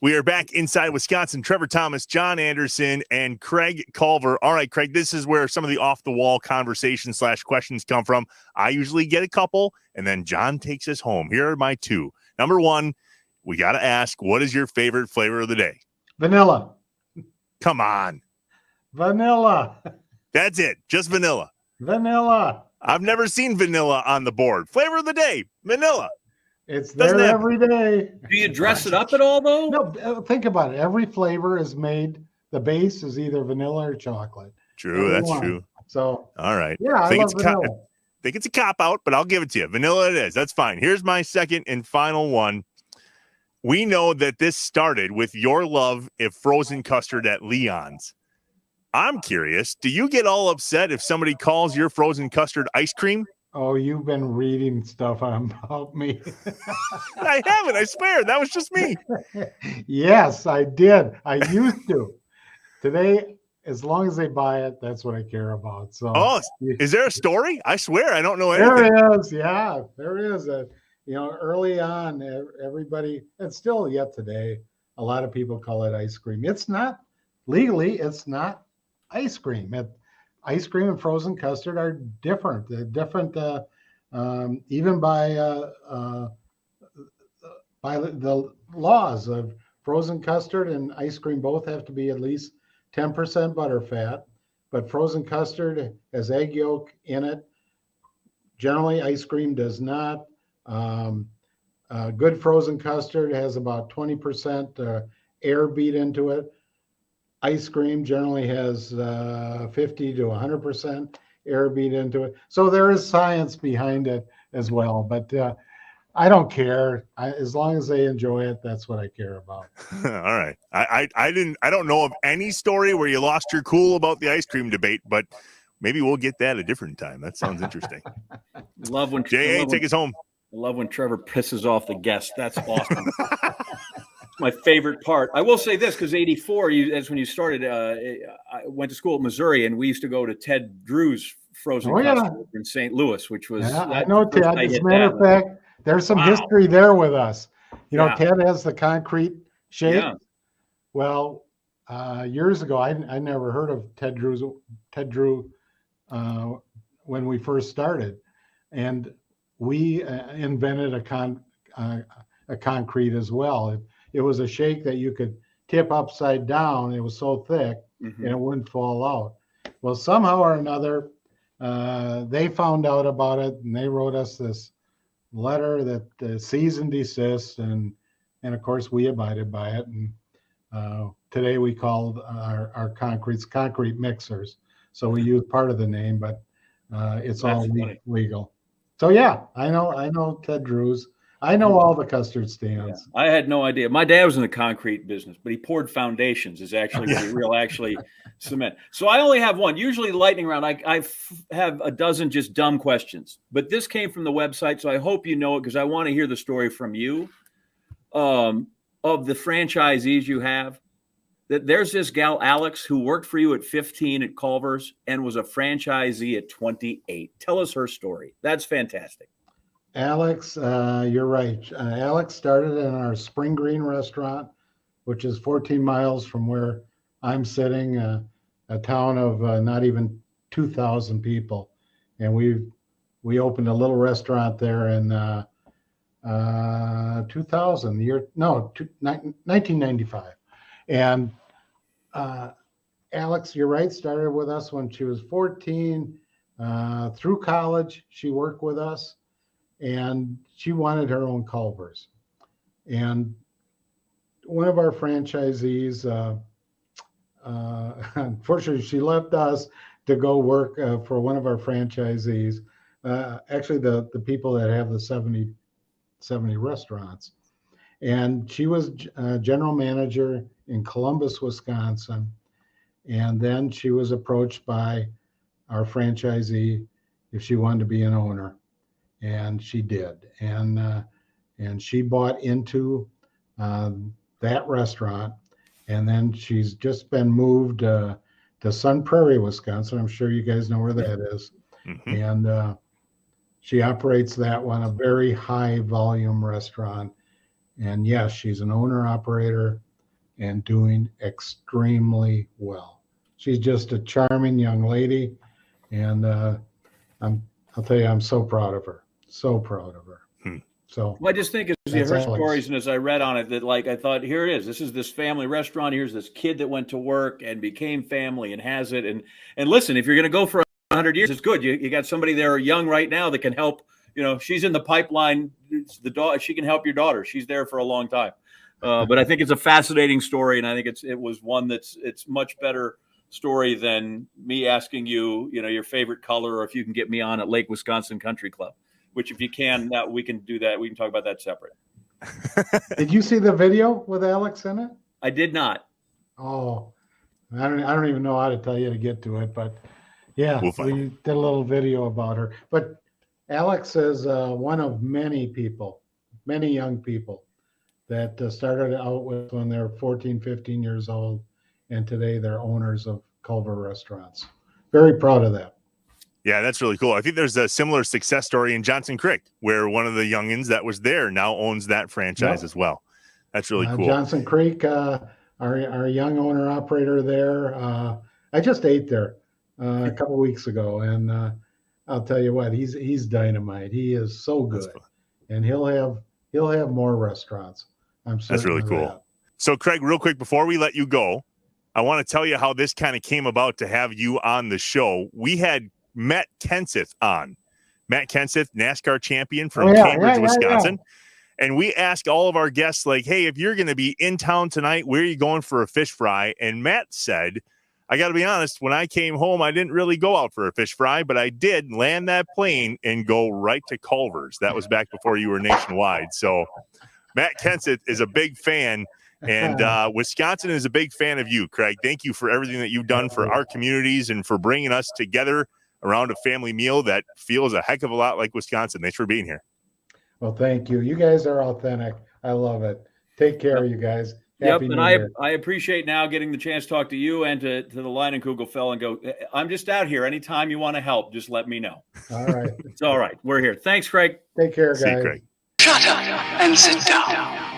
We are back inside Wisconsin. Trevor Thomas, John Anderson, and Craig Culver. All right, Craig, this is where some of the off-the-wall conversations / questions come from. I usually get a couple, and then John takes us home. Here are my two. Number one, we got to ask, what is your favorite flavor of the day? Vanilla. Come on. Vanilla. That's it. Just vanilla. Vanilla. I've never seen vanilla on the board. Flavor of the day, vanilla. It's there every day. Do you dress it up at all, though? No, think about it. Every flavor is made, the base is either vanilla or chocolate. True, that's true. So, all right. Yeah, I love vanilla. I think it's a cop-out, but I'll give it to you. Vanilla it is. That's fine. Here's my second and final one. We know that this started with your love of frozen custard at Leon's. I'm curious, do you get all upset if somebody calls your frozen custard ice cream? Oh, you've been reading stuff about me. I haven't, I swear. That was just me. Yes, I did. I used to. Today, as long as they buy it, that's what I care about. So, is there a story? I swear I don't know anything. There is. Yeah, there is. Early on, everybody, and still yet today, a lot of people call it ice cream. It's not, legally, it's not ice cream. Ice cream and frozen custard are different. They're different, even by the laws of frozen custard and ice cream. Both have to be at least 10% butterfat. But frozen custard has egg yolk in it. Generally, ice cream does not. Good frozen custard has about 20% air beat into it. Ice cream generally has 50 to 100% air beat into it. So there is science behind it as well. But I don't care. As long as they enjoy it, that's what I care about. All right. I don't know of any story where you lost your cool about the ice cream debate, but maybe we'll get that a different time. That sounds interesting. Love when take us home. I love when Trevor pisses off the guests. That's awesome. My favorite part. I will say this, because 84, that's when you started. I went to school at Missouri, and we used to go to Ted Drew's frozen custard in St. Louis, which was. Yeah, I know Ted. As a matter of fact, there's some history there with us. Ted has the concrete shake. Yeah. Well, years ago, I never heard of Ted Drew when we first started, and we invented a concrete as well. It was a shake that you could tip upside down. It was so thick, and it wouldn't fall out. Well, somehow or another, they found out about it, and they wrote us this letter that cease and desist, and of course we abided by it. And today we call our concretes concrete mixers. So we use part of the name, but it's all legal. So yeah, I know Ted Drew's. I know all the custard stands. Yeah, I had no idea. My dad was in the concrete business, but he poured foundations. Is actually cement. So I only have one. Usually lightning round, I have a dozen just dumb questions. But this came from the website, so I hope you know it because I want to hear the story from you of the franchisees you have. That there's this gal, Alex, who worked for you at 15 at Culver's and was a franchisee at 28. Tell us her story. That's fantastic. Alex, you're right. Alex started in our Spring Green restaurant, which is 14 miles from where I'm sitting, a town of not even 2,000 people. And we opened a little restaurant there in 1995. And Alex, you're right, started with us when she was 14. Through college, she worked with us. And she wanted her own Culver's. And one of our franchisees, unfortunately, she left us to go work for one of our franchisees, actually the people that have the 70 restaurants. And she was general manager in Columbus, Wisconsin. And then she was approached by our franchisee if she wanted to be an owner. And she did, and she bought into that restaurant, and then she's just been moved to Sun Prairie, Wisconsin. I'm sure you guys know where that is, and she operates that one, a very high volume restaurant. And yes, she's an owner operator, and doing extremely well. She's just a charming young lady, and I'll tell you, I'm so proud of her. So proud of her. So well, I just think as you heard stories and as I read on it, that like I thought, here it is. This is this family restaurant. Here's this kid that went to work and became family and has it. And listen, if you're going to go for 100 years, it's good. You got somebody there young right now that can help. You know, she's in the pipeline. It's the daughter. She can help your daughter. She's there for a long time. But I think it's a fascinating story, and I think it was one it's much better story than me asking you, your favorite color, or if you can get me on at Lake Wisconsin Country Club. Which, if you can, we can do that. We can talk about that separate. Did you see the video with Alex in it? I did not. Oh, I don't even know how to tell you to get to it, but yeah, we did a little video about her. But Alex is one of many people, many young people that started out with when they're 14, 15 years old, and today they're owners of Culver restaurants. Very proud of that. Yeah, that's really cool. I think there's a similar success story in Johnson Creek, where one of the youngins that was there now owns that franchise as well. That's really cool. Johnson Creek, our young owner operator there. I just ate there a couple of weeks ago, and I'll tell you what, he's dynamite. He is so good, and he'll have more restaurants. I'm certain. That's really cool. That. So, Craig, real quick before we let you go, I want to tell you how this kind of came about to have you on the show. We had Matt Kenseth on. Matt Kenseth, NASCAR champion from Cambridge, Wisconsin. And we ask all of our guests, like, hey, if you're going to be in town tonight, where are you going for a fish fry? And Matt said, I got to be honest, when I came home, I didn't really go out for a fish fry, but I did land that plane and go right to Culver's. That was back before you were nationwide. So Matt Kenseth is a big fan. And Wisconsin is a big fan of you, Craig. Thank you for everything that you've done for our communities and for bringing us together around a family meal that feels a heck of a lot like Wisconsin. Thanks for being here. Well, thank you. You guys are authentic. I love it. Take care, you guys. Happy New Year. I appreciate now getting the chance to talk to you and to the Leinenkugel fellow and go, I'm just out here. Anytime you want to help, just let me know. All right. It's all right. We're here. Thanks, Craig. Take care, guys. See you, Craig. Shut up and sit down.